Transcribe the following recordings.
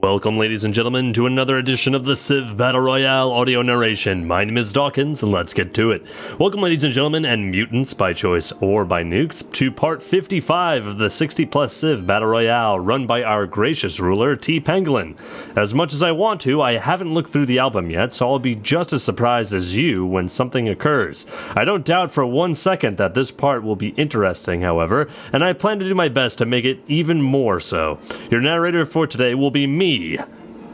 Welcome, ladies and gentlemen, to another edition of the Civ Battle Royale audio narration. My name is Dawkinzz, and let's get to it. Welcome, ladies and gentlemen, and mutants by choice or by nukes, to part 55 of the 60-plus Civ Battle Royale, run by our gracious ruler, TPangolin. As much as I want to, I haven't looked through the album yet, so I'll be just as surprised as you when something occurs. I don't doubt for 1 second that this part will be interesting, however, and I plan to do my best to make it even more so. Your narrator for today will be me,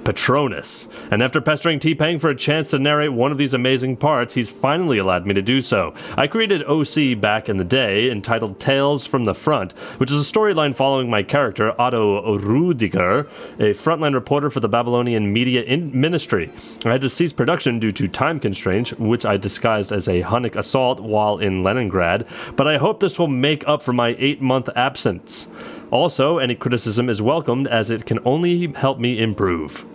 Patronus, and after pestering T-Pang for a chance to narrate one of these amazing parts, he's finally allowed me to do so. I created OC back in the day, entitled Tales from the Front, which is a storyline following my character, Otto Rudiger, a frontline reporter for the Babylonian Media Ministry. I had to cease production due to time constraints, which I disguised as a Hunnic assault while in Leningrad, but I hope this will make up for my 8-month absence. Also, any criticism is welcomed as it can only help me improve.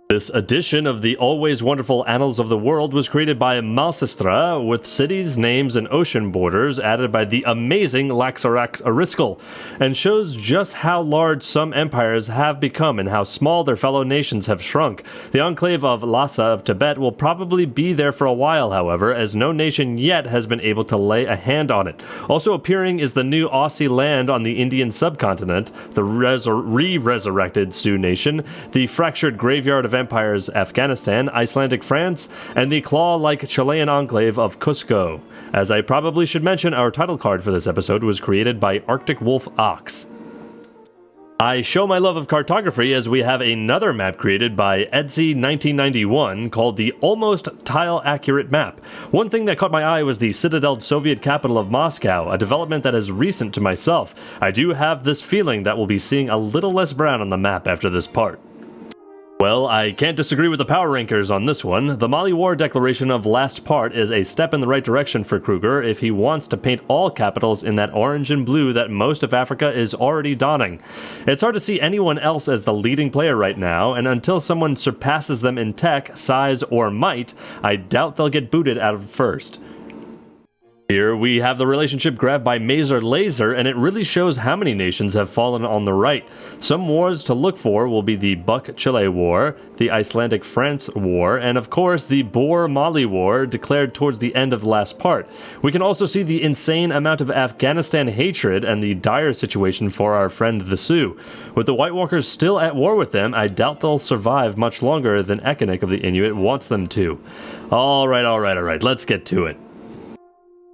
This edition of the always wonderful Annals of the World was created by Malsistra, with cities, names, and ocean borders added by the amazing Laxarax Ariskel, and shows just how large some empires have become and how small their fellow nations have shrunk. The enclave of Lhasa of Tibet will probably be there for a while, however, as no nation yet has been able to lay a hand on it. Also appearing is the new Aussie land on the Indian subcontinent, the re-resurrected Sioux Nation, the fractured graveyard of empires Afghanistan, Icelandic France, and the claw-like Chilean enclave of Cusco. As I probably should mention, our title card for this episode was created by Arctic Wolf Ox. I show my love of cartography as we have another map created by Etsy1991 called the Almost Tile-Accurate Map. One thing that caught my eye was the citadeled Soviet capital of Moscow, a development that is recent to myself. I do have this feeling that we'll be seeing a little less brown on the map after this part. Well, I can't disagree with the power rankers on this one. The Mali War declaration of last part is a step in the right direction for Kruger if he wants to paint all capitals in that orange and blue that most of Africa is already donning. It's hard to see anyone else as the leading player right now, and until someone surpasses them in tech, size, or might, I doubt they'll get booted out of first. Here we have the relationship graph by Mazer Laser, and it really shows how many nations have fallen on the right. Some wars to look for will be the Buck-Chile War, the Icelandic-France War, and of course the Boer-Mali War declared towards the end of the last part. We can also see the insane amount of Afghanistan hatred and the dire situation for our friend the Sioux. With the White Walkers still at war with them, I doubt they'll survive much longer than Ekanik of the Inuit wants them to. Alright, let's get to it.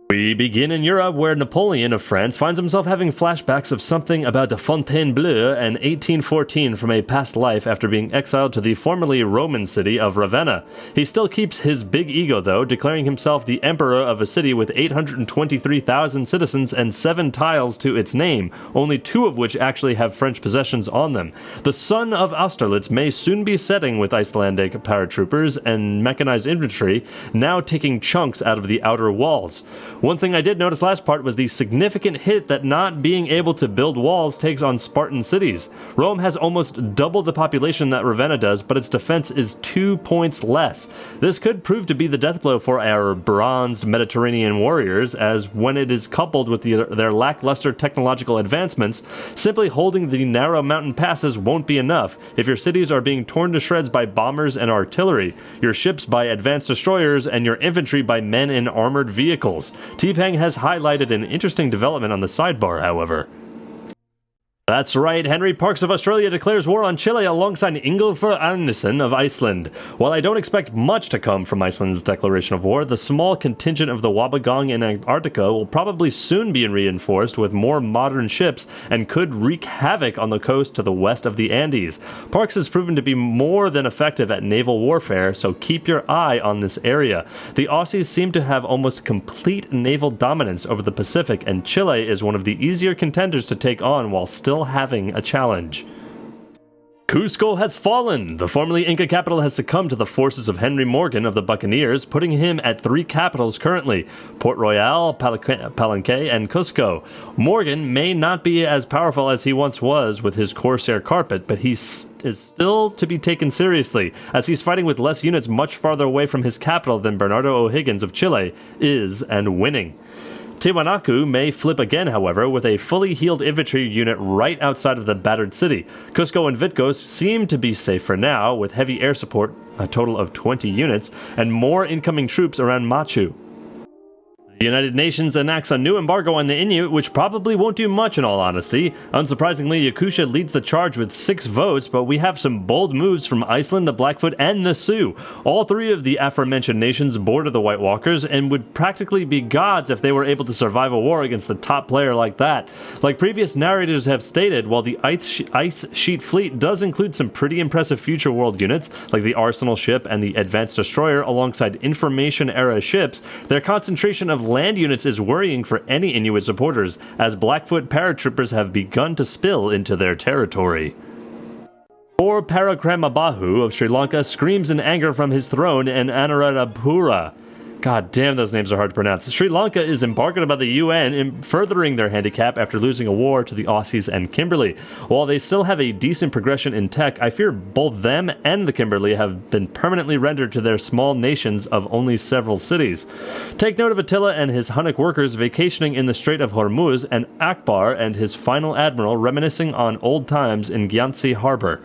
We begin in Europe, where Napoleon of France finds himself having flashbacks of something about the Fontainebleau in 1814 from a past life after being exiled to the formerly Roman city of Ravenna. He still keeps his big ego, though, declaring himself the emperor of a city with 823,000 citizens and 7 tiles to its name, only 2 of which actually have French possessions on them. The sun of Austerlitz may soon be setting with Icelandic paratroopers and mechanized infantry now taking chunks out of the outer walls. One thing I did notice last part was the significant hit that not being able to build walls takes on Spartan cities. Rome has almost double the population that Ravenna does, but its defense is 2 points less. This could prove to be the death blow for our bronzed Mediterranean warriors, as when it is coupled with their lackluster technological advancements, simply holding the narrow mountain passes won't be enough if your cities are being torn to shreds by bombers and artillery, your ships by advanced destroyers, and your infantry by men in armored vehicles. T-Pang has highlighted an interesting development on the sidebar, however. That's right, Henry Parkes of Australia declares war on Chile alongside Ingolfur Arnesen of Iceland. While I don't expect much to come from Iceland's declaration of war, the small contingent of the Wabagong in Antarctica will probably soon be reinforced with more modern ships and could wreak havoc on the coast to the west of the Andes. Parkes has proven to be more than effective at naval warfare, so keep your eye on this area. The Aussies seem to have almost complete naval dominance over the Pacific, and Chile is one of the easier contenders to take on while still having a challenge. Cusco has fallen! The formerly Inca capital has succumbed to the forces of Henry Morgan of the Buccaneers, putting him at 3 capitals currently: Port Royale, Palenque, and Cusco. Morgan may not be as powerful as he once was with his Corsair carpet, but he is still to be taken seriously, as he's fighting with less units much farther away from his capital than Bernardo O'Higgins of Chile is, and winning. Tiwanaku may flip again, however, with a fully healed infantry unit right outside of the battered city. Cusco and Vitkos seem to be safe for now, with heavy air support, a total of 20 units, and more incoming troops around Machu. The United Nations enacts a new embargo on the Inuit, which probably won't do much in all honesty. Unsurprisingly, Yakusha leads the charge with 6 votes, but we have some bold moves from Iceland, the Blackfoot, and the Sioux. All 3 of the aforementioned nations border the White Walkers and would practically be gods if they were able to survive a war against a top player like that. Like previous narrators have stated, while the Ice Sheet Fleet does include some pretty impressive future world units, like the Arsenal ship and the Advanced Destroyer alongside Information-era ships, their concentration of land units is worrying for any Inuit supporters, as Blackfoot paratroopers have begun to spill into their territory. Poor Parakramabahu of Sri Lanka screams in anger from his throne in Anuradhapura. God damn, those names are hard to pronounce. Sri Lanka is embargoed by the UN, furthering their handicap after losing a war to the Aussies and Kimberley. While they still have a decent progression in tech, I fear both them and the Kimberley have been permanently rendered to their small nations of only several cities. Take note of Attila and his Hunnic workers vacationing in the Strait of Hormuz, and Akbar and his final admiral reminiscing on old times in Gyantsy Harbor.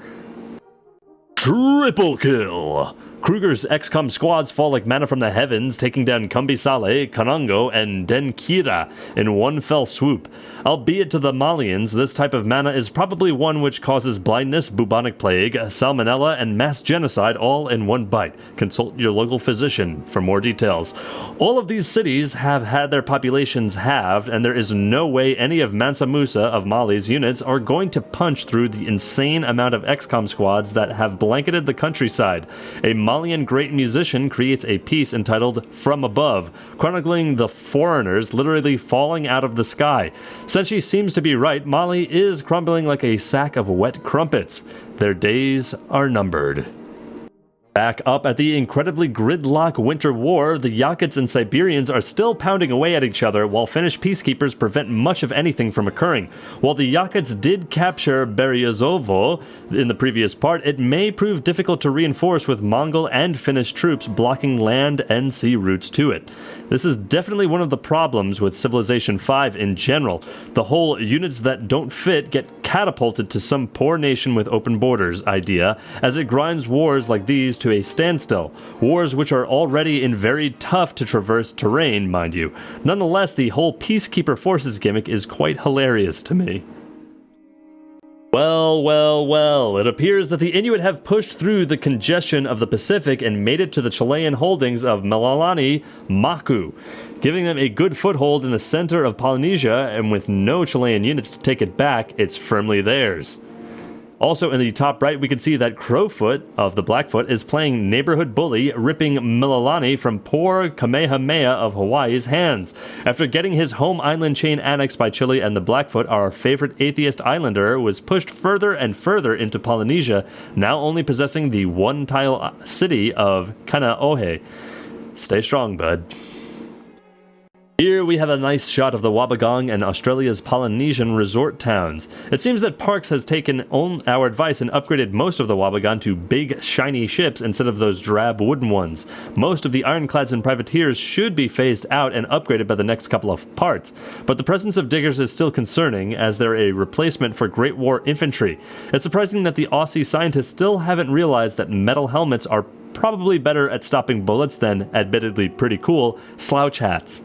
Triple kill! Kruger's XCOM squads fall like manna from the heavens, taking down Kumbisale, Kanango, and Denkira in one fell swoop. Albeit to the Malians, this type of mana is probably one which causes blindness, bubonic plague, salmonella, and mass genocide all in one bite. Consult your local physician for more details. All of these cities have had their populations halved, and there is no way any of Mansa Musa of Mali's units are going to punch through the insane amount of XCOM squads that have blanketed the countryside. A Malian great musician creates a piece entitled From Above, chronicling the foreigners literally falling out of the sky. Since she seems to be right, Mali is crumbling like a sack of wet crumpets. Their days are numbered. Back up at the incredibly gridlock winter war, the Yakuts and Siberians are still pounding away at each other, while Finnish peacekeepers prevent much of anything from occurring. While the Yakuts did capture Beriozovo in the previous part, it may prove difficult to reinforce with Mongol and Finnish troops blocking land and sea routes to it. This is definitely one of the problems with Civilization 5 in general. The whole units that don't fit get catapulted to some poor nation with open borders idea, as it grinds wars like these to a standstill. Wars which are already in very tough to traverse terrain, mind you. Nonetheless, the whole Peacekeeper Forces gimmick is quite hilarious to me. Well, it appears that the Inuit have pushed through the congestion of the Pacific and made it to the Chilean holdings of Malalani Maku, giving them a good foothold in the center of Polynesia, and with no Chilean units to take it back, it's firmly theirs. Also in the top right, we can see that Crowfoot of the Blackfoot is playing neighborhood bully, ripping Mililani from poor Kamehameha of Hawaii's hands. After getting his home island chain annexed by Chile and the Blackfoot, our favorite atheist islander was pushed further and further into Polynesia, now only possessing the one-tile city of Kanaohe. Stay strong, bud. Here we have a nice shot of the Wabagong and Australia's Polynesian resort towns. It seems that Parks has taken our advice and upgraded most of the Wabagong to big, shiny ships instead of those drab wooden ones. Most of the ironclads and privateers should be phased out and upgraded by the next couple of parts, but the presence of diggers is still concerning, as they're a replacement for Great War infantry. It's surprising that the Aussie scientists still haven't realized that metal helmets are probably better at stopping bullets than, admittedly pretty cool, slouch hats.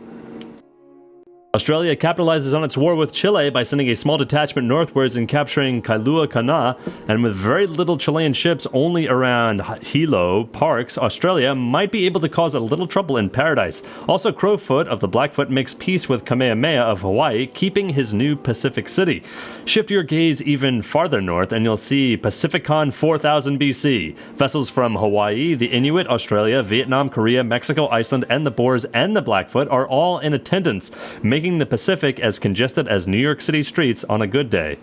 Australia capitalizes on its war with Chile by sending a small detachment northwards and capturing Kailua Kana, and with very little Chilean ships only around Hilo, Parks, Australia might be able to cause a little trouble in paradise. Also, Crowfoot of the Blackfoot makes peace with Kamehameha of Hawaii, keeping his new Pacific city. Shift your gaze even farther north and you'll see Pacificon 4000 BC. Vessels from Hawaii, the Inuit, Australia, Vietnam, Korea, Mexico, Iceland, and the Boers and the Blackfoot are all in attendance, making the Pacific as congested as New York City streets on a good day.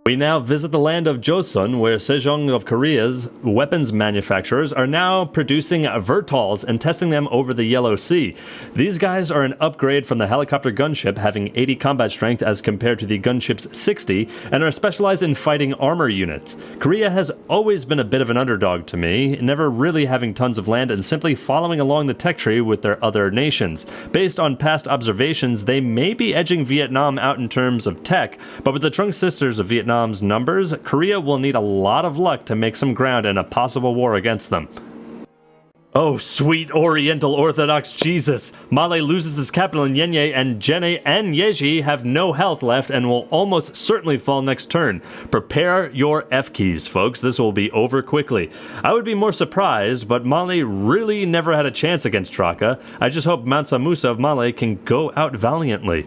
We now visit the land of Joseon, where Sejong of Korea's weapons manufacturers are now producing Vertols and testing them over the Yellow Sea. These guys are an upgrade from the helicopter gunship, having 80 combat strength as compared to the gunship's 60, and are specialized in fighting armor units. Korea has always been a bit of an underdog to me, never really having tons of land and simply following along the tech tree with their other nations. Based on past observations, they may be edging Vietnam out in terms of tech, but with the Trunk Sisters of Vietnam's numbers, Korea will need a lot of luck to make some ground in a possible war against them. Oh, sweet Oriental Orthodox Jesus! Male loses his capital in Yenye, and Jene and Yeji have no health left and will almost certainly fall next turn. Prepare your F keys, folks. This will be over quickly. I would be more surprised, but Male really never had a chance against Traka. I just hope Mansa Musa of Male can go out valiantly.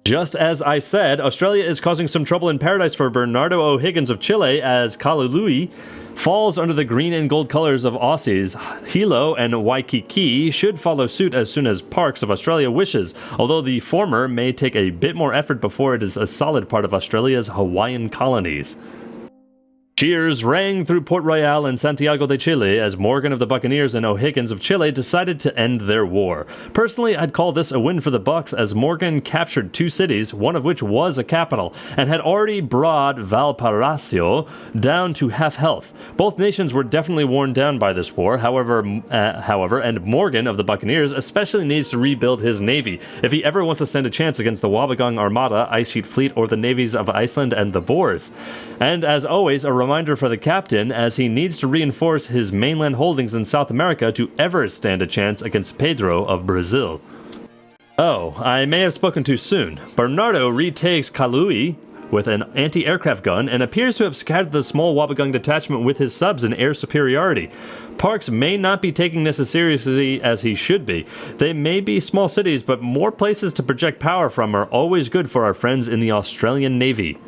Just as I said, Australia is causing some trouble in paradise for Bernardo O'Higgins of Chile as Kalului falls under the green and gold colors of Aussies. Hilo and Waikiki should follow suit as soon as Parks of Australia wishes, although the former may take a bit more effort before it is a solid part of Australia's Hawaiian colonies. Cheers rang through Port Royale and Santiago de Chile as Morgan of the Buccaneers and O'Higgins of Chile decided to end their war. Personally, I'd call this a win for the Bucs as Morgan captured 2 cities, one of which was a capital, and had already brought Valparaiso down to half health. Both nations were definitely worn down by this war, however, and Morgan of the Buccaneers especially needs to rebuild his navy if he ever wants to stand a chance against the Wabagang Armada, Ice Sheet Fleet, or the navies of Iceland and the Boers. And as always, a reminder for the captain as he needs to reinforce his mainland holdings in South America to ever stand a chance against Pedro of Brazil. Oh, I may have spoken too soon. Bernardo retakes Kalui with an anti-aircraft gun and appears to have scattered the small Wabagang detachment with his subs in air superiority. Parks may not be taking this as seriously as he should be. They may be small cities, but more places to project power from are always good for our friends in the Australian Navy.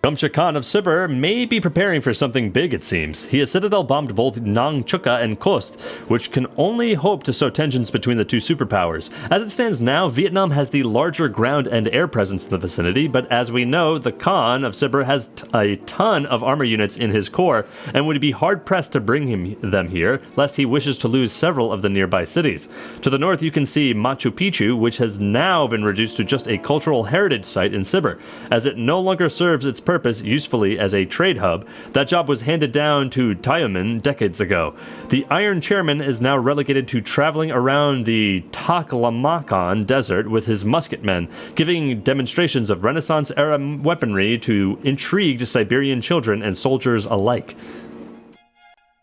Gumsha Khan of Sibir may be preparing for something big, it seems. He has citadel-bombed both Nang Chuka and Kost, which can only hope to sow tensions between the two superpowers. As it stands now, Vietnam has the larger ground and air presence in the vicinity, but as we know, the Khan of Sibir has a ton of armor units in his core, and would be hard-pressed to bring them here, lest he wishes to lose several of the nearby cities. To the north, you can see Machu Picchu, which has now been reduced to just a cultural heritage site in Sibir, as it no longer serves its purpose usefully as a trade hub. That job was handed down to Tyomin decades ago. The Iron Chairman is now relegated to traveling around the Taklamakan desert with his musketmen, giving demonstrations of Renaissance-era weaponry to intrigued Siberian children and soldiers alike.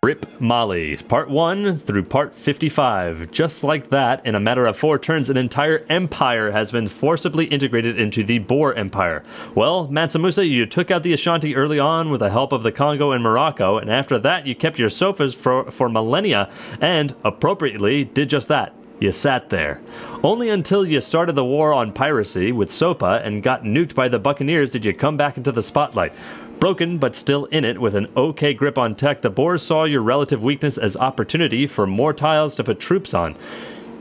Rip Mali, Part 1 through Part 55. Just like that, in a matter of 4 turns, an entire empire has been forcibly integrated into the Boer Empire. Well, Mansa Musa, you took out the Ashanti early on with the help of the Congo and Morocco, and after that you kept your sofas for millennia, and, appropriately, did just that. You sat there. Only until you started the war on piracy with SOPA and got nuked by the Buccaneers did you come back into the spotlight. Broken, but still in it, with an okay grip on tech, the Boers saw your relative weakness as opportunity for more tiles to put troops on.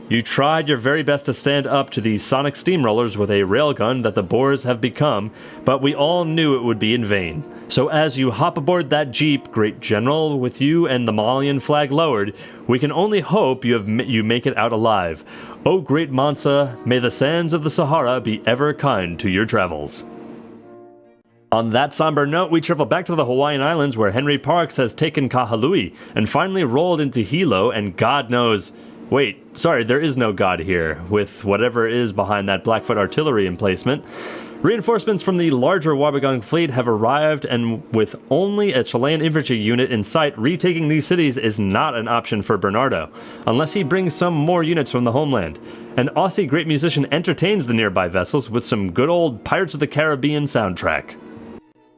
You tried your very best to stand up to these sonic steamrollers with a railgun that the Boers have become, but we all knew it would be in vain. So as you hop aboard that jeep, Great General, with you and the Malian flag lowered, we can only hope you make it out alive. O great Mansa, may the sands of the Sahara be ever kind to your travels. On that somber note, we travel back to the Hawaiian Islands where Henry Parks has taken Kahalui and finally rolled into Hilo, and God knows... Wait, sorry, there is no God here, with whatever is behind that Blackfoot artillery emplacement. Reinforcements from the larger Wabagang fleet have arrived, and with only a Chilean infantry unit in sight, retaking these cities is not an option for Bernardo, unless he brings some more units from the homeland. An Aussie great musician entertains the nearby vessels with some good old Pirates of the Caribbean soundtrack.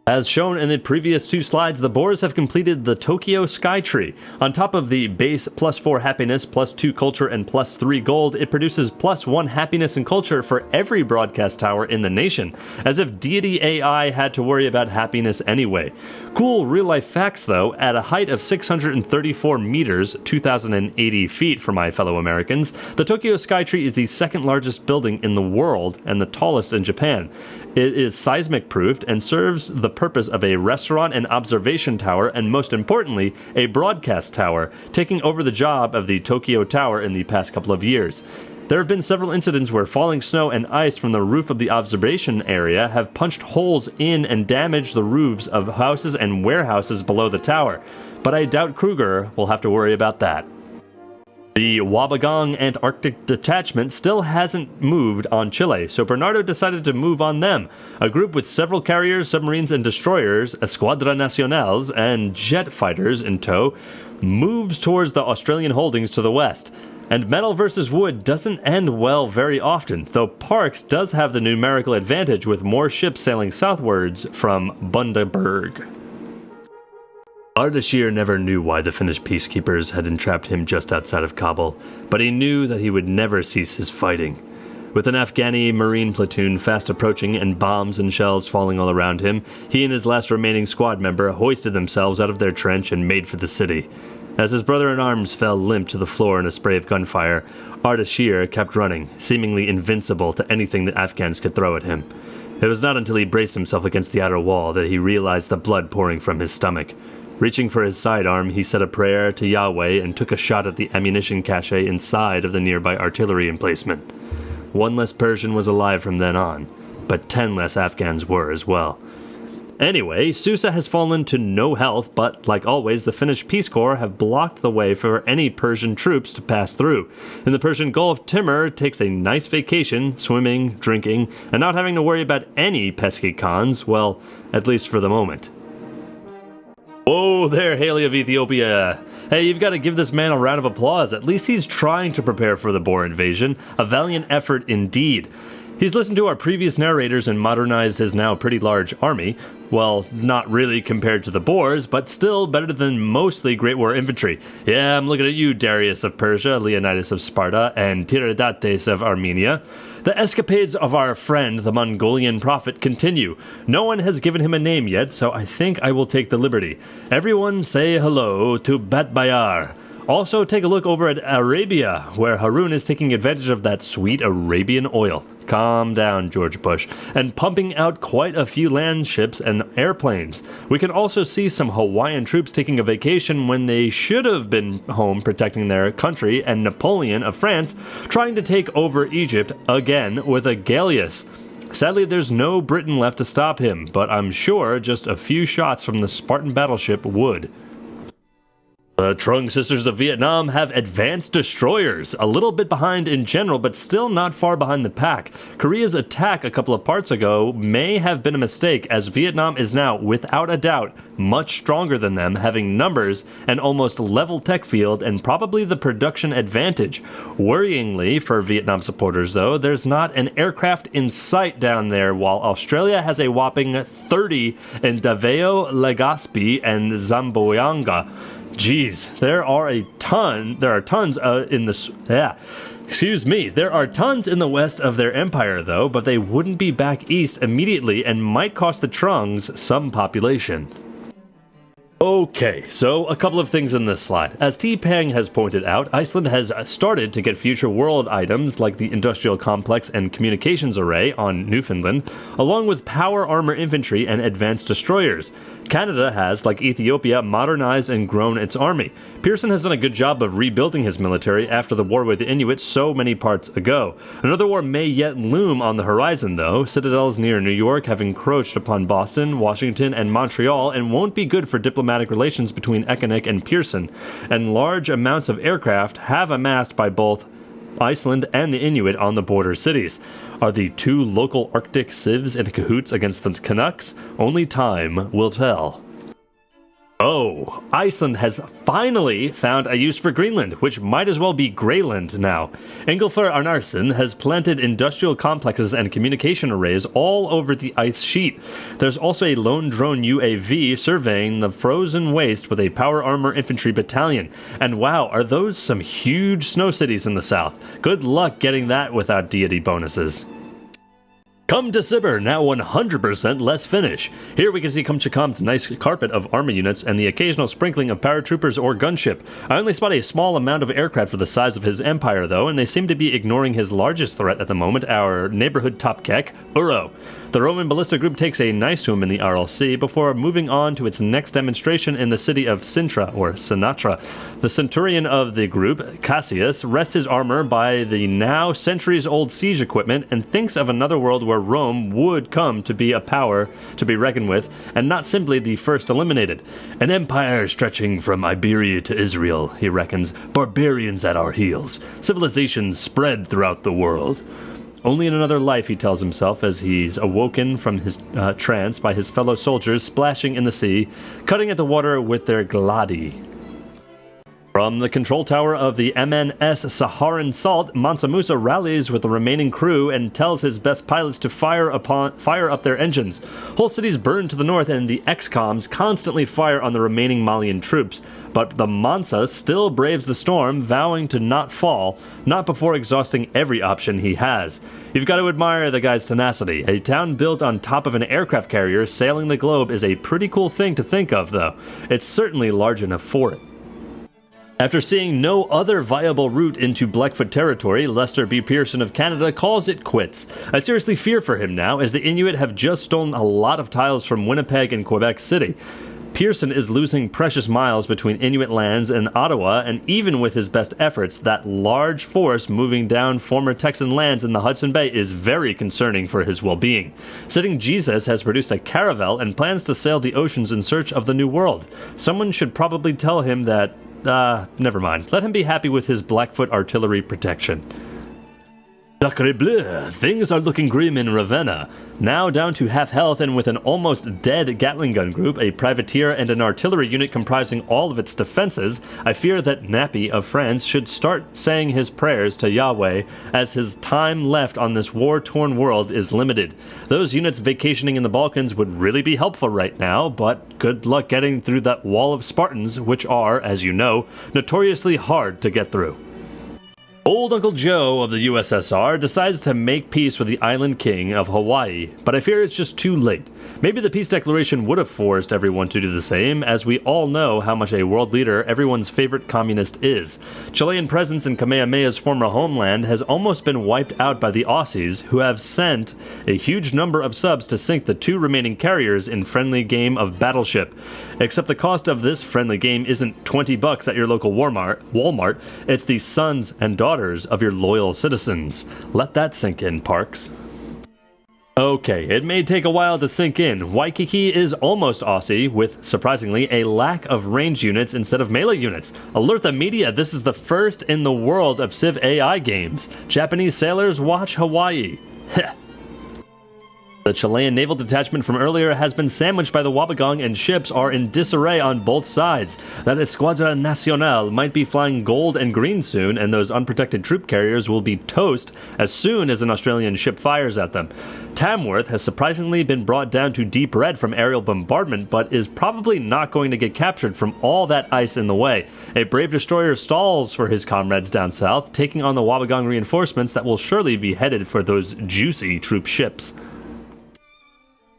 As shown in the previous two slides, the boars have completed the Tokyo Sky Tree. On top of the base +4 happiness, +2 culture, and +3 gold, it produces +1 happiness and culture for every broadcast tower in the nation, as if deity AI had to worry about happiness anyway. Cool real-life facts though, at a height of 634 meters, 2,080 feet for my fellow Americans, the Tokyo Sky Tree is the second largest building in the world and the tallest in Japan. It is seismic proofed and serves the purpose of a restaurant and observation tower, and most importantly, a broadcast tower, taking over the job of the Tokyo Tower in the past couple of years. There have been several incidents where falling snow and ice from the roof of the observation area have punched holes in and damaged the roofs of houses and warehouses below the tower, but I doubt Kruger will have to worry about that. The Wabagong Antarctic Detachment still hasn't moved on Chile, so Bernardo decided to move on them. A group with several carriers, submarines, and destroyers, Escuadra Nacionales, and jet fighters in tow, moves towards the Australian holdings to the west. And metal versus wood doesn't end well very often, though Parks does have the numerical advantage with more ships sailing southwards from Bundaberg. Ardashir never knew why the Finnish peacekeepers had entrapped him just outside of Kabul, but he knew that he would never cease his fighting. With an Afghani Marine platoon fast approaching and bombs and shells falling all around him, he and his last remaining squad member hoisted themselves out of their trench and made for the city. As his brother-in-arms fell limp to the floor in a spray of gunfire, Ardashir kept running, seemingly invincible to anything the Afghans could throw at him. It was not until he braced himself against the outer wall that he realized the blood pouring from his stomach. Reaching for his sidearm, he said a prayer to Yahweh and took a shot at the ammunition cache inside of the nearby artillery emplacement. One less Persian was alive from then on, but 10 less Afghans were as well. Anyway, Susa has fallen to no health, but like always, the Finnish Peace Corps have blocked the way for any Persian troops to pass through. In the Persian Gulf, Timur takes a nice vacation, swimming, drinking, and not having to worry about any pesky cons, well, at least for the moment. Whoa there, Haley of Ethiopia! Hey, you've got to give this man a round of applause. At least he's trying to prepare for the Boer invasion. A valiant effort indeed. He's listened to our previous narrators and modernized his now pretty large army. Well, not really compared to the Boers, but still better than mostly Great War infantry. Yeah, I'm looking at you, Darius of Persia, Leonidas of Sparta, and Tiridates of Armenia. The escapades of our friend, the Mongolian prophet, continue. No one has given him a name yet, so I think I will take the liberty. Everyone say hello to Batbayar. Also, take a look over at Arabia, where Harun is taking advantage of that sweet Arabian oil. Calm down, George Bush, and pumping out quite a few land ships and airplanes. We can also see some Hawaiian troops taking a vacation when they should have been home protecting their country, and Napoleon of France trying to take over Egypt again with a galleass. Sadly, there's no Britain left to stop him, but I'm sure just a few shots from the Spartan battleship would. The Trung Sisters of Vietnam have advanced destroyers, a little bit behind in general, but still not far behind the pack. Korea's attack a couple of parts ago may have been a mistake, as Vietnam is now, without a doubt, much stronger than them, having numbers, an almost level tech field, and probably the production advantage. Worryingly for Vietnam supporters, though, there's not an aircraft in sight down there, while Australia has a whopping 30 in Davao, Legazpi, and Zamboanga. Geez, there are tons in the west of their empire though, but they wouldn't be back east immediately and might cost the Trungs some population. Okay, so a couple of things in this slide. As TPang has pointed out, Iceland has started to get future world items like the industrial complex and communications array on Newfoundland, along with power armor infantry and advanced destroyers. Canada has, like Ethiopia, modernized and grown its army. Pearson has done a good job of rebuilding his military after the war with the Inuit so many parts ago. Another war may yet loom on the horizon though. Citadels near New York have encroached upon Boston, Washington, and Montreal and won't be good for diplomatic relations between Ekanik and Pearson, and large amounts of aircraft have amassed by both Iceland and the Inuit on the border cities. Are the two local Arctic civs in cahoots against the Canucks? Only time will tell. Oh, Iceland has finally found a use for Greenland, which might as well be Greyland now. Ingolfur Arnarsson has planted industrial complexes and communication arrays all over the ice sheet. There's also a lone drone UAV surveying the frozen waste with a power armor infantry battalion. And wow, are those some huge snow cities in the south? Good luck getting that without deity bonuses. Come to Sibir, now 100% less Finnish. Here we can see Kumchikam's nice carpet of army units and the occasional sprinkling of paratroopers or gunship. I only spot a small amount of aircraft for the size of his empire though, and they seem to be ignoring his largest threat at the moment, our neighborhood Topkek, Uro. The Roman ballista group takes a nice to him in the RLC before moving on to its next demonstration in the city of Sintra, or Sinatra. The centurion of the group, Cassius, rests his armor by the now centuries-old siege equipment and thinks of another world where Rome would come to be a power to be reckoned with, and not simply the first eliminated. An empire stretching from Iberia to Israel, he reckons, barbarians at our heels, civilizations spread throughout the world. Only in another life, he tells himself, as he's awoken from his trance by his fellow soldiers splashing in the sea, cutting at the water with their gladi. From the control tower of the MNS Saharan Salt, Mansa Musa rallies with the remaining crew and tells his best pilots to fire up their engines. Whole cities burn to the north and the XCOMs constantly fire on the remaining Malian troops. But the Mansa still braves the storm, vowing to not fall, not before exhausting every option he has. You've got to admire the guy's tenacity. A town built on top of an aircraft carrier sailing the globe is a pretty cool thing to think of, though. It's certainly large enough for it. After seeing no other viable route into Blackfoot territory, Lester B. Pearson of Canada calls it quits. I seriously fear for him now, as the Inuit have just stolen a lot of tiles from Winnipeg and Quebec City. Pearson is losing precious miles between Inuit lands and Ottawa, and even with his best efforts, that large force moving down former Texan lands in the Hudson Bay is very concerning for his well-being. Sitting Jesus has produced a caravel and plans to sail the oceans in search of the New World. Someone should probably tell him that never mind. Let him be happy with his Blackfoot artillery protection. Sacre bleu, things are looking grim in Ravenna. Now down to half health and with an almost dead Gatling gun group, a privateer and an artillery unit comprising all of its defenses, I fear that Nappy of France should start saying his prayers to Yahweh, as his time left on this war-torn world is limited. Those units vacationing in the Balkans would really be helpful right now, but good luck getting through that wall of Spartans, which are, as you know, notoriously hard to get through. Old Uncle Joe of the USSR decides to make peace with the island king of Hawaii, but I fear it's just too late. Maybe the peace declaration would have forced everyone to do the same, as we all know how much a world leader everyone's favorite communist is. Chilean presence in Kamehameha's former homeland has almost been wiped out by the Aussies, who have sent a huge number of subs to sink the two remaining carriers in friendly game of Battleship. Except the cost of this friendly game isn't $20 at your local Walmart, it's the sons and daughters of your loyal citizens. Let that sink in, Parks. Okay, it may take a while to sink in. Waikiki is almost Aussie, with, surprisingly, a lack of range units instead of melee units. Alert the media, this is the first in the world of Civ AI games. Japanese sailors watch Hawaii. Heh. The Chilean naval detachment from earlier has been sandwiched by the Wabagong, and ships are in disarray on both sides. That Escuadra Nacional might be flying gold and green soon, and those unprotected troop carriers will be toast as soon as an Australian ship fires at them. Tamworth has surprisingly been brought down to deep red from aerial bombardment, but is probably not going to get captured from all that ice in the way. A brave destroyer stalls for his comrades down south, taking on the Wabagong reinforcements that will surely be headed for those juicy troop ships.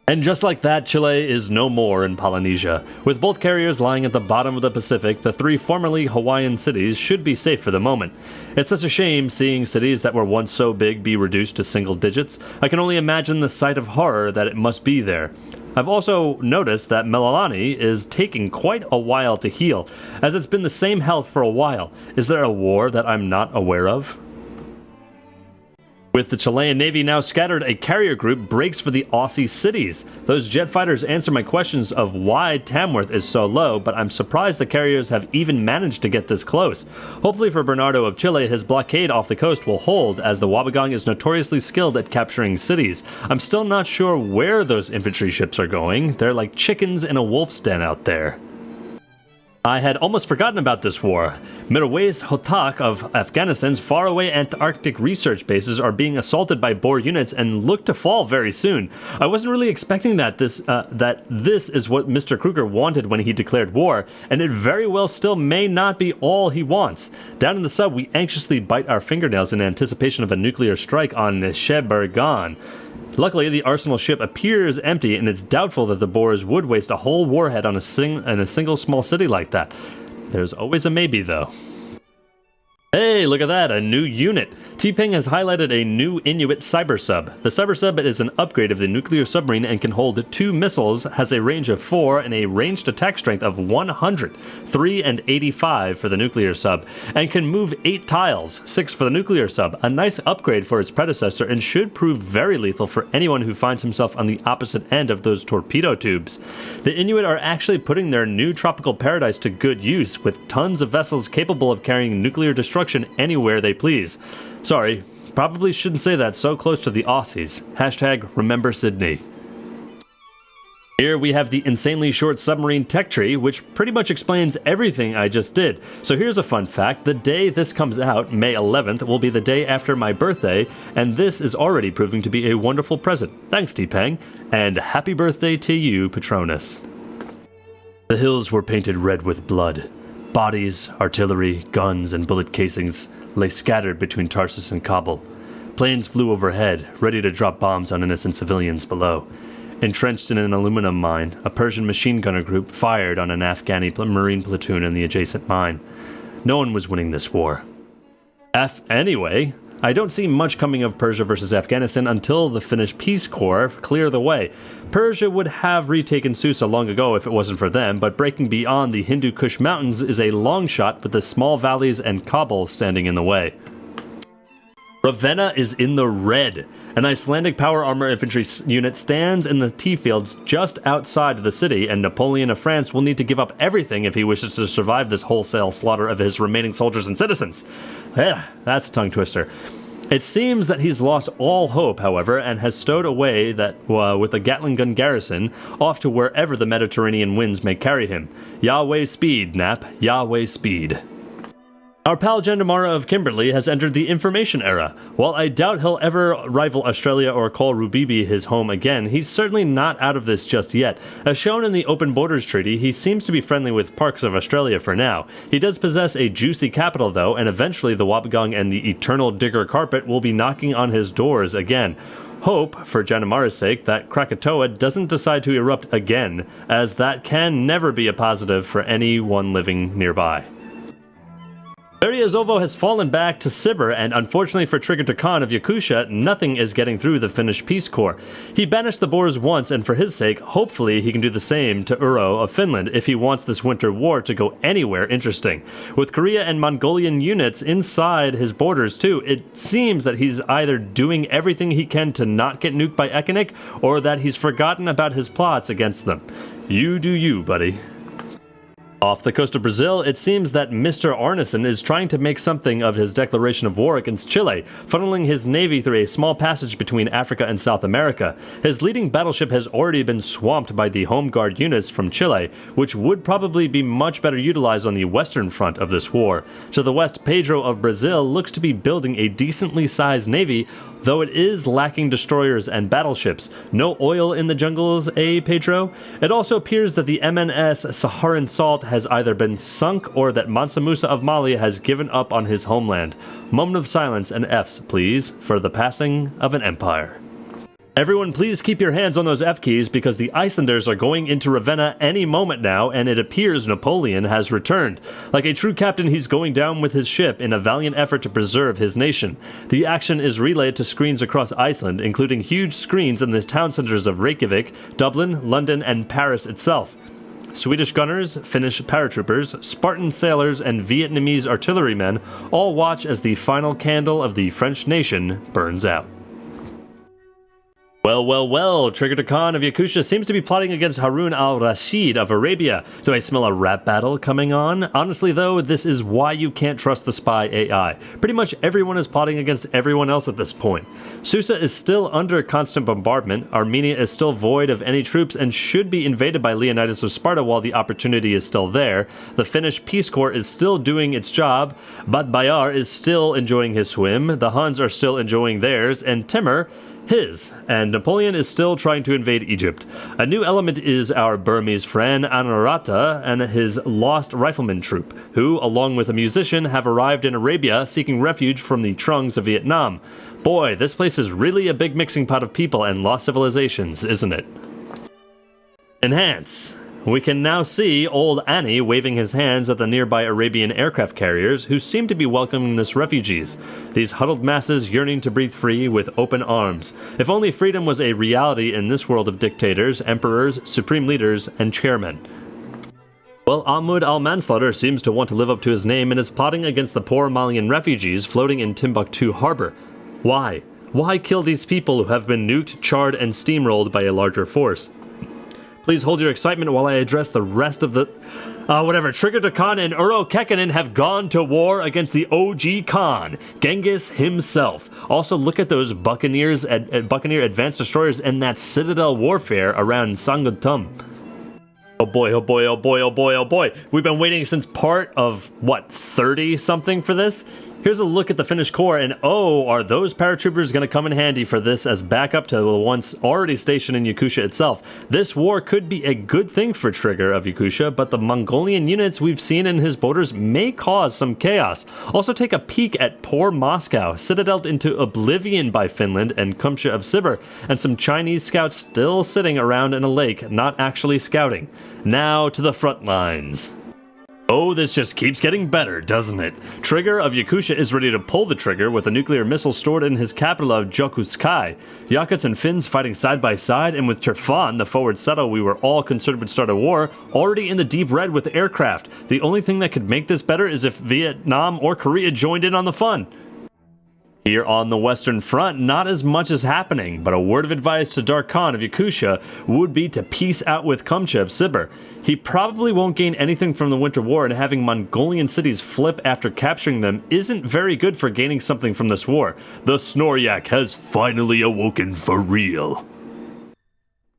And just like that, Chile is no more in Polynesia. With both carriers lying at the bottom of the Pacific, the three formerly Hawaiian cities should be safe for the moment. It's such a shame seeing cities that were once so big be reduced to single digits. I can only imagine the sight of horror that it must be there. I've also noticed that Melalani is taking quite a while to heal, as it's been the same health for a while. Is there a war that I'm not aware of? With the Chilean Navy now scattered, a carrier group breaks for the Aussie cities. Those jet fighters answer my questions of why Tamworth is so low, but I'm surprised the carriers have even managed to get this close. Hopefully for Bernardo of Chile, his blockade off the coast will hold, as the Wabagong is notoriously skilled at capturing cities. I'm still not sure where those infantry ships are going. They're like chickens in a wolf's den out there. I had almost forgotten about this war. Middleway's Hotak of Afghanistan's faraway Antarctic research bases are being assaulted by Boer units and look to fall very soon. I wasn't really expecting that this is what Mr. Kruger wanted when he declared war, and it very well still may not be all he wants. Down in the sub, we anxiously bite our fingernails in anticipation of a nuclear strike on Sheberghan. Luckily, the Arsenal ship appears empty, and it's doubtful that the Boers would waste a whole warhead on a single small city like that. There's always a maybe, though. Hey, look at that, a new unit. TPang has highlighted a new Inuit cyber sub. The cyber sub is an upgrade of the nuclear submarine and can hold 2 missiles, has a range of 4 and a ranged attack strength of 100, 3 and 85 for the nuclear sub, and can move 8 tiles, 6 for the nuclear sub. A nice upgrade for its predecessor and should prove very lethal for anyone who finds himself on the opposite end of those torpedo tubes. The Inuit are actually putting their new tropical paradise to good use, with tons of vessels capable of carrying nuclear destruction anywhere they please. Sorry, probably shouldn't say that so close to the Aussies. Hashtag remember Sydney. Here we have the insanely short submarine tech tree, which pretty much explains everything I just did. So here's a fun fact. The day this comes out, May 11th, will be the day after my birthday, and this is already proving to be a wonderful present. Thanks, TPang, and happy birthday to you, Patronus. The hills were painted red with blood. Bodies, artillery, guns, and bullet casings lay scattered between Tarsus and Kabul. Planes flew overhead, ready to drop bombs on innocent civilians below. Entrenched in an aluminum mine, a Persian machine gunner group fired on an Afghani marine platoon in the adjacent mine. No one was winning this war. Anyway, I don't see much coming of Persia versus Afghanistan until the Finnish Peace Corps clear the way. Persia would have retaken Susa long ago if it wasn't for them, but breaking beyond the Hindu Kush Mountains is a long shot with the small valleys and Kabul standing in the way. Ravenna is in the red. An Icelandic power armor infantry unit stands in the tea fields just outside of the city, and Napoleon of France will need to give up everything if he wishes to survive this wholesale slaughter of his remaining soldiers and citizens. Yeah, that's a tongue twister. It seems that he's lost all hope, however, and has stowed away with a Gatling gun garrison off to wherever the Mediterranean winds may carry him. Yahweh speed, Nap. Yahweh speed. Our pal Jandamara of Kimberley has entered the information era. While I doubt he'll ever rival Australia or call Rubibi his home again, he's certainly not out of this just yet. As shown in the Open Borders Treaty, he seems to be friendly with parts of Australia for now. He does possess a juicy capital though, and eventually the Wobbegong and the Eternal Digger Carpet will be knocking on his doors again. Hope, for Jandamara's sake, that Krakatoa doesn't decide to erupt again, as that can never be a positive for anyone living nearby. Beriozovo has fallen back to Sibir, and unfortunately for Trigger Khan of Yakutia, nothing is getting through the Finnish Peace Corps. He banished the Boers once, and for his sake, hopefully he can do the same to Uro of Finland if he wants this winter war to go anywhere interesting. With Korea and Mongolian units inside his borders too, it seems that he's either doing everything he can to not get nuked by Ekanik, or that he's forgotten about his plots against them. You do you, buddy. Off the coast of Brazil, it seems that Mr. Arneson is trying to make something of his declaration of war against Chile, funneling his navy through a small passage between Africa and South America. His leading battleship has already been swamped by the Home Guard units from Chile, which would probably be much better utilized on the western front of this war. To the west, Pedro of Brazil looks to be building a decently sized navy, though it is lacking destroyers and battleships. No oil in the jungles, eh, Pedro? It also appears that the MNS Saharan Salt has either been sunk or that Mansa Musa of Mali has given up on his homeland. Moment of silence and Fs, please, for the passing of an empire. Everyone, please keep your hands on those F keys because the Icelanders are going into Ravenna any moment now, and it appears Napoleon has returned. Like a true captain, he's going down with his ship in a valiant effort to preserve his nation. The action is relayed to screens across Iceland, including huge screens in the town centers of Reykjavik, Dublin, London, and Paris itself. Swedish gunners, Finnish paratroopers, Spartan sailors, and Vietnamese artillerymen all watch as the final candle of the French nation burns out. Well, Trigger Khan of Yakusha seems to be plotting against Harun al-Rashid of Arabia. Do I smell a rap battle coming on? Honestly though, this is why you can't trust the spy AI. Pretty much everyone is plotting against everyone else at this point. Susa is still under constant bombardment, Armenia is still void of any troops and should be invaded by Leonidas of Sparta while the opportunity is still there. The Finnish Peace Corps is still doing its job, Bad Bayar is still enjoying his swim, the Huns are still enjoying theirs, and Timur his, and Napoleon is still trying to invade Egypt. A new element is our Burmese friend Anurata and his lost rifleman troop, who, along with a musician, have arrived in Arabia seeking refuge from the Trungs of Vietnam. Boy, this place is really a big mixing pot of people and lost civilizations, isn't it? Enhance. We can now see old Annie waving his hands at the nearby Arabian aircraft carriers who seem to be welcoming us refugees, these huddled masses yearning to breathe free with open arms. If only freedom was a reality in this world of dictators, emperors, supreme leaders, and chairmen. Well, Ahmud al-Manslaughter seems to want to live up to his name and is plotting against the poor Malian refugees floating in Timbuktu harbor. Why? Why kill these people who have been nuked, charred, and steamrolled by a larger force? Please hold your excitement while I address the rest of the... Trigger Khan and Uro Kekkonen have gone to war against the OG Khan, Genghis himself. Also, look at those Buccaneer advanced destroyers and that citadel warfare around Sangatum. Oh boy. We've been waiting since part of, 30-something for this? Here's a look at the Finnish Corps, and are those paratroopers going to come in handy for this as backup to the ones already stationed in Yakusha itself? This war could be a good thing for Trigger of Yakusha, but the Mongolian units we've seen in his borders may cause some chaos. Also take a peek at poor Moscow, citadeled into oblivion by Finland and Kumsha of Sibir, and some Chinese scouts still sitting around in a lake, not actually scouting. Now to the front lines. Oh, this just keeps getting better, doesn't it? Trigger of Yakusha is ready to pull the trigger with a nuclear missile stored in his capital of Jokuskai. Yakuts and Finns fighting side by side, and with Turfan, the forward settle we were all concerned would start a war, already in the deep red with aircraft. The only thing that could make this better is if Vietnam or Korea joined in on the fun. Here on the Western Front, not as much is happening, but a word of advice to Dark Khan of Yakusha would be to peace out with Kumcha of Sibir. He probably won't gain anything from the Winter War, and having Mongolian cities flip after capturing them isn't very good for gaining something from this war. The Snoryak has finally awoken for real.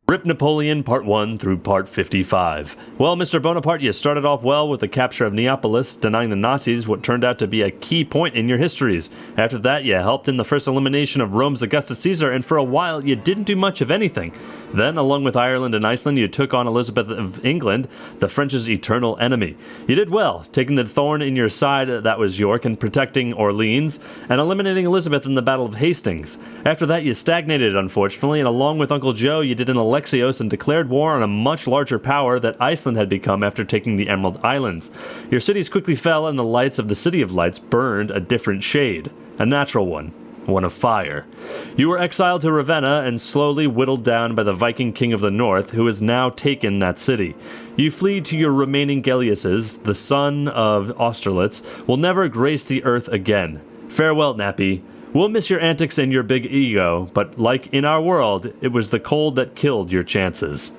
Rip Napoleon Part 1 through Part 55. Well, Mr. Bonaparte, you started off well with the capture of Neapolis, denying the Nazis what turned out to be a key point in your histories. After that, you helped in the first elimination of Rome's Augustus Caesar, and for a while, you didn't do much of anything. Then, along with Ireland and Iceland, you took on Elizabeth of England, the French's eternal enemy. You did well, taking the thorn in your side that was York and protecting Orleans, and eliminating Elizabeth in the Battle of Hastings. After that, you stagnated, unfortunately, and along with Uncle Joe, you did an Alexios and declared war on a much larger power that Iceland had become after taking the Emerald Islands. Your cities quickly fell, and the lights of the City of Lights burned a different shade, a natural one of fire. You were exiled to Ravenna and slowly whittled down by the Viking king of the north, who has now taken that city. You flee to your remaining Gelliuses, the son of Austerlitz, will never grace the earth again. Farewell, Nappy. We'll miss your antics and your big ego, but like in our world, it was the cold that killed your chances.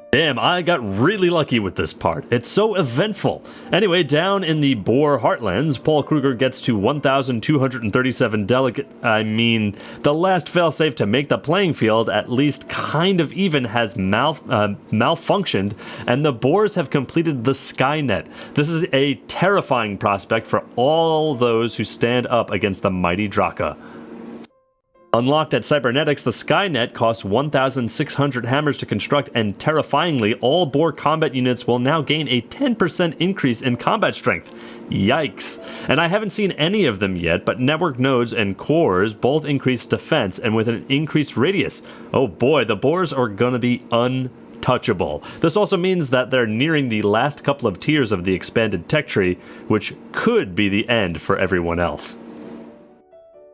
Damn, I got really lucky with this part. It's so eventful. Anyway, down in the Boer Heartlands, Paul Kruger gets to 1,237 delegate. The last failsafe to make the playing field at least kind of even has malfunctioned, and the Boers have completed the Skynet. This is a terrifying prospect for all those who stand up against the mighty Draka. Unlocked at Cybernetics, the Skynet costs 1,600 hammers to construct, and terrifyingly, all Boer combat units will now gain a 10% increase in combat strength. Yikes. And I haven't seen any of them yet, but network nodes and cores both increase defense and with an increased radius. Oh boy, the Boers are gonna be untouchable. This also means that they're nearing the last couple of tiers of the expanded tech tree, which could be the end for everyone else.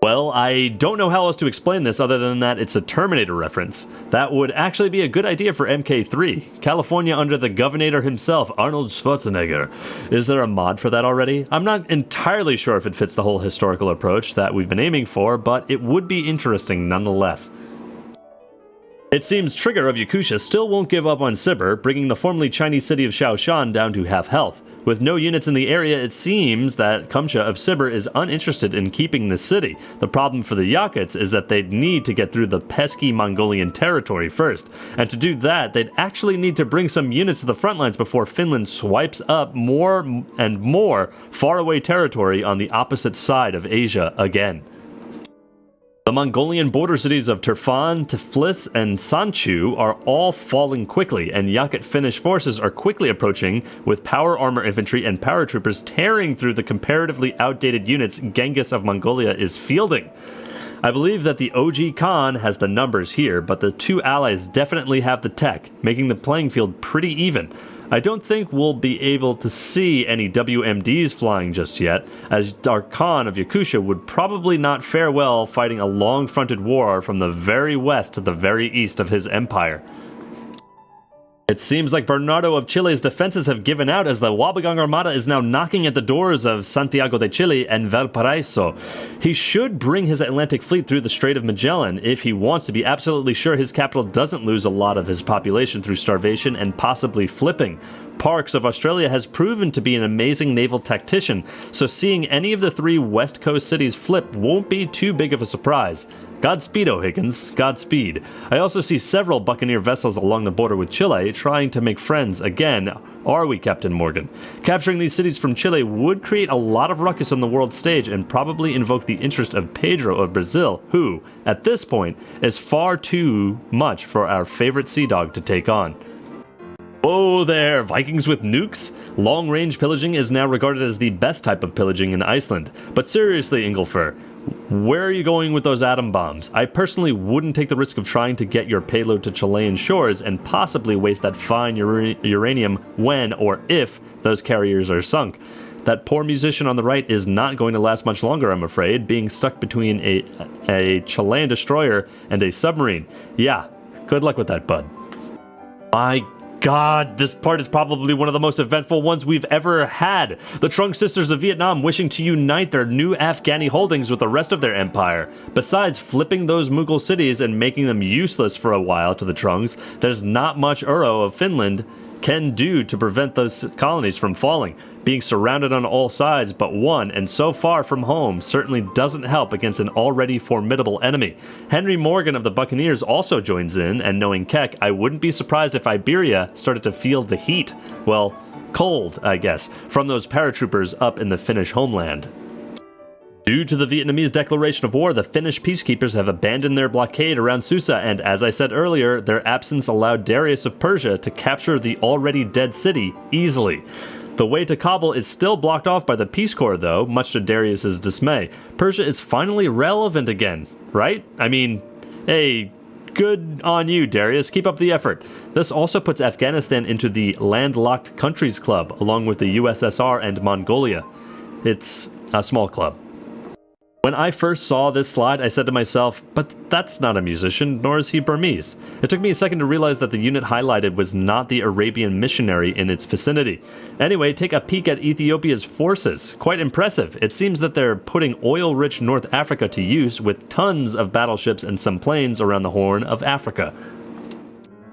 Well, I don't know how else to explain this other than that it's a Terminator reference. That would actually be a good idea for MK3. California under the Governor himself, Arnold Schwarzenegger. Is there a mod for that already? I'm not entirely sure if it fits the whole historical approach that we've been aiming for, but it would be interesting nonetheless. It seems Trigger of Yakusha still won't give up on Sibir, bringing the formerly Chinese city of Shaoshan down to half health. With no units in the area, it seems that Kumcha of Sibir is uninterested in keeping the city. The problem for the Yakuts is that they'd need to get through the pesky Mongolian territory first, and to do that, they'd actually need to bring some units to the front lines before Finland swipes up more and more faraway territory on the opposite side of Asia again. The Mongolian border cities of Turfan, Tiflis, and Sanchu are all falling quickly, and Yakut Finnish forces are quickly approaching, with power armor infantry and paratroopers tearing through the comparatively outdated units Genghis of Mongolia is fielding. I believe that the OG Khan has the numbers here, but the two allies definitely have the tech, making the playing field pretty even. I don't think we'll be able to see any WMDs flying just yet, as our Khan of Yakusha would probably not fare well fighting a long-fronted war from the very west to the very east of his empire. It seems like Bernardo of Chile's defenses have given out, as the Wabagang Armada is now knocking at the doors of Santiago de Chile and Valparaiso. He should bring his Atlantic fleet through the Strait of Magellan if he wants to be absolutely sure his capital doesn't lose a lot of his population through starvation and possibly flipping. Parks of Australia has proven to be an amazing naval tactician, so seeing any of the three West Coast cities flip won't be too big of a surprise. Godspeed, O'Higgins. Godspeed. I also see several Buccaneer vessels along the border with Chile trying to make friends again, are we, Captain Morgan? Capturing these cities from Chile would create a lot of ruckus on the world stage and probably invoke the interest of Pedro of Brazil, who, at this point, is far too much for our favorite sea dog to take on. Whoa there, Vikings with nukes? Long-range pillaging is now regarded as the best type of pillaging in Iceland. But seriously, Inglefur, where are you going with those atom bombs? I personally wouldn't take the risk of trying to get your payload to Chilean shores and possibly waste that fine uranium when or if those carriers are sunk. That poor musician on the right is not going to last much longer, I'm afraid, being stuck between a Chilean destroyer and a submarine. Yeah, good luck with that, bud. My God, this part is probably one of the most eventful ones we've ever had. The Trung sisters of Vietnam wishing to unite their new Afghani holdings with the rest of their empire. Besides flipping those Mughal cities and making them useless for a while to the Trungs, there's not much Uro of Finland can do to prevent those colonies from falling. Being surrounded on all sides but one, and so far from home, certainly doesn't help against an already formidable enemy. Henry Morgan of the Buccaneers also joins in, and knowing Keck, I wouldn't be surprised if Iberia started to feel the heat, well, cold, I guess, from those paratroopers up in the Finnish homeland. Due to the Vietnamese declaration of war, the Finnish peacekeepers have abandoned their blockade around Susa, and as I said earlier, their absence allowed Darius of Persia to capture the already dead city easily. The way to Kabul is still blocked off by the Peace Corps though, much to Darius's dismay. Persia is finally relevant again, right? I mean, hey, good on you, Darius. Keep up the effort. This also puts Afghanistan into the Landlocked Countries Club, along with the USSR and Mongolia. It's a small club. When I first saw this slide, I said to myself, but that's not a musician, nor is he Burmese. It took me a second to realize that the unit highlighted was not the Arabian missionary in its vicinity. Anyway, take a peek at Ethiopia's forces. Quite impressive. It seems that they're putting oil-rich North Africa to use with tons of battleships and some planes around the Horn of Africa.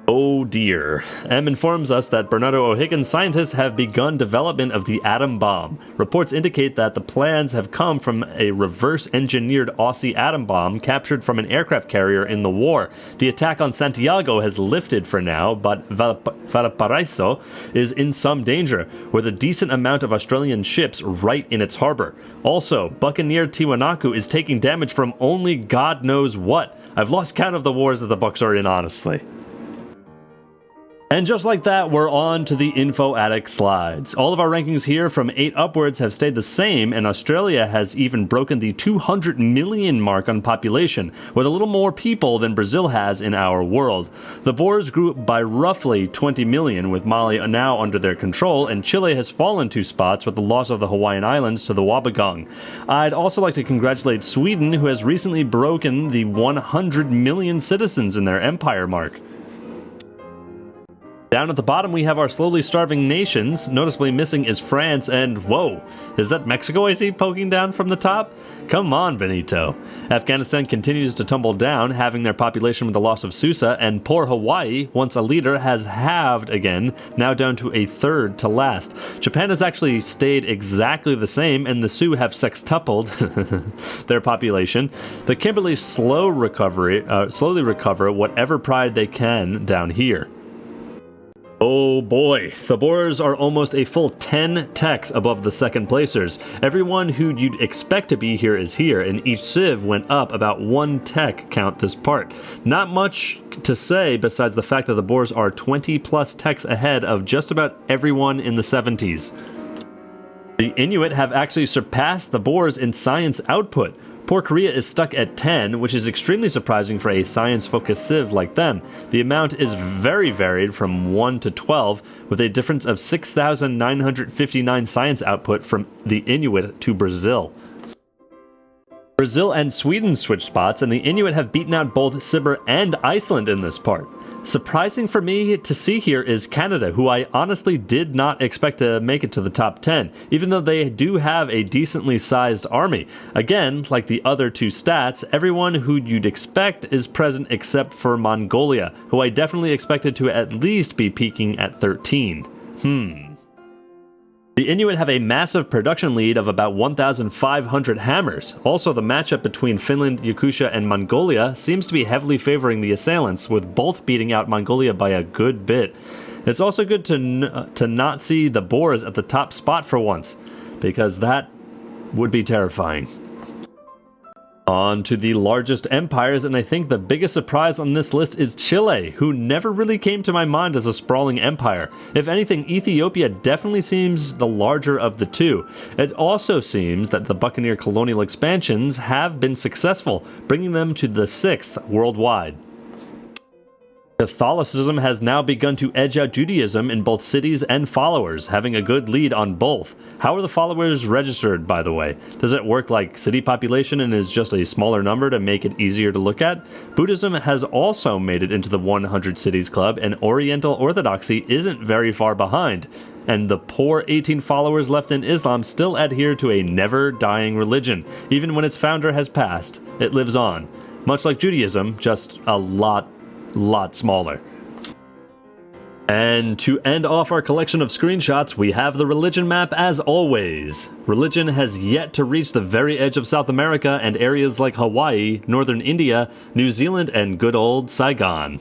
Oh dear. M informs us that Bernardo O'Higgins scientists have begun development of the atom bomb. Reports indicate that the plans have come from a reverse-engineered Aussie atom bomb captured from an aircraft carrier in the war. The attack on Santiago has lifted for now, but Valparaiso is in some danger, with a decent amount of Australian ships right in its harbor. Also, Buccaneer Tiwanaku is taking damage from only God knows what. I've lost count of the wars that the Bucks are in, honestly. And just like that, we're on to the Info Addict slides. All of our rankings here from 8 upwards have stayed the same, and Australia has even broken the 200 million mark on population, with a little more people than Brazil has in our world. The Boers grew by roughly 20 million, with Mali now under their control, and Chile has fallen 2 spots with the loss of the Hawaiian Islands to the Wabagang. I'd also like to congratulate Sweden, who has recently broken the 100 million citizens in their empire mark. Down at the bottom, we have our slowly starving nations. Noticeably missing is France, and whoa, is that Mexico I see poking down from the top? Come on, Benito. Afghanistan continues to tumble down, having their population with the loss of Susa, and poor Hawaii, once a leader, has halved again, now down to a third to last. Japan has actually stayed exactly the same, and the Sioux have sextupled their population. The Kimberley slowly recover whatever pride they can down here. Oh boy, the Boers are almost a full 10 techs above the second placers. Everyone who you'd expect to be here is here, and each civ went up about 1 tech count this part. Not much to say besides the fact that the Boers are 20 plus techs ahead of just about everyone in the 70s. The Inuit have actually surpassed the Boers in science output. Poor Korea is stuck at 10, which is extremely surprising for a science-focused civ like them. The amount is very varied from 1 to 12, with a difference of 6,959 science output from the Inuit to Brazil. Brazil and Sweden switch spots, and the Inuit have beaten out both Sibir and Iceland in this part. Surprising for me to see here is Canada, who I honestly did not expect to make it to the top 10, even though they do have a decently sized army. Again, like the other two stats, everyone who you'd expect is present except for Mongolia, who I definitely expected to at least be peaking at 13. The Inuit have a massive production lead of about 1,500 hammers. Also, the matchup between Finland, Yakutia, and Mongolia seems to be heavily favoring the assailants, with both beating out Mongolia by a good bit. It's also good to not see the Boers at the top spot for once, because that would be terrifying. On to the largest empires, and I think the biggest surprise on this list is Chile, who never really came to my mind as a sprawling empire. If anything, Ethiopia definitely seems the larger of the two. It also seems that the Buccaneer colonial expansions have been successful, bringing them to the 6th worldwide. Catholicism has now begun to edge out Judaism in both cities and followers, having a good lead on both. How are the followers registered, by the way? Does it work like city population and is just a smaller number to make it easier to look at? Buddhism has also made it into the 100 cities club, and Oriental Orthodoxy isn't very far behind. And the poor 18 followers left in Islam still adhere to a never-dying religion. Even when its founder has passed, it lives on. Much like Judaism, just a lot smaller. And to end off our collection of screenshots, we have the religion map as always. Religion has yet to reach the very edge of South America and areas like Hawaii, northern India, New Zealand, and good old Saigon.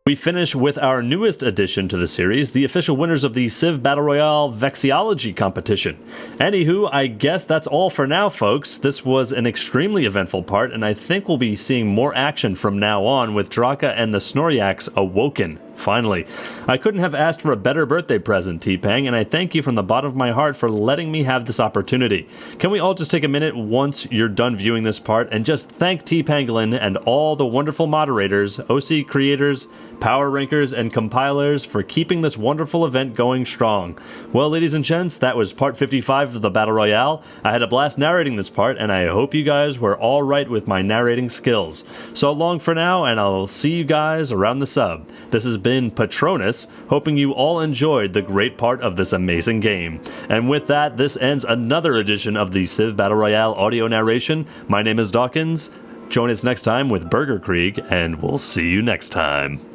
We finish with our newest addition to the series, the official winners of the Civ Battle Royale Vexillology competition. Anywho, I guess that's all for now, folks. This was an extremely eventful part, and I think we'll be seeing more action from now on with Draka and the Snoryaks Awoken. Finally. I couldn't have asked for a better birthday present, T-Pang, and I thank you from the bottom of my heart for letting me have this opportunity. Can we all just take a minute once you're done viewing this part and just thank TPangolin and all the wonderful moderators, OC creators, power rankers, and compilers for keeping this wonderful event going strong. Well, ladies and gents, that was part 55 of the Battle Royale. I had a blast narrating this part, and I hope you guys were all right with my narrating skills. So long for now, and I'll see you guys around the sub. This has been Patronus, hoping you all enjoyed the great part of this amazing game. And with that, this ends another edition of the Civ Battle Royale audio narration. My name is Dawkinzz. Join us next time with Burger Krieg, and we'll see you next time.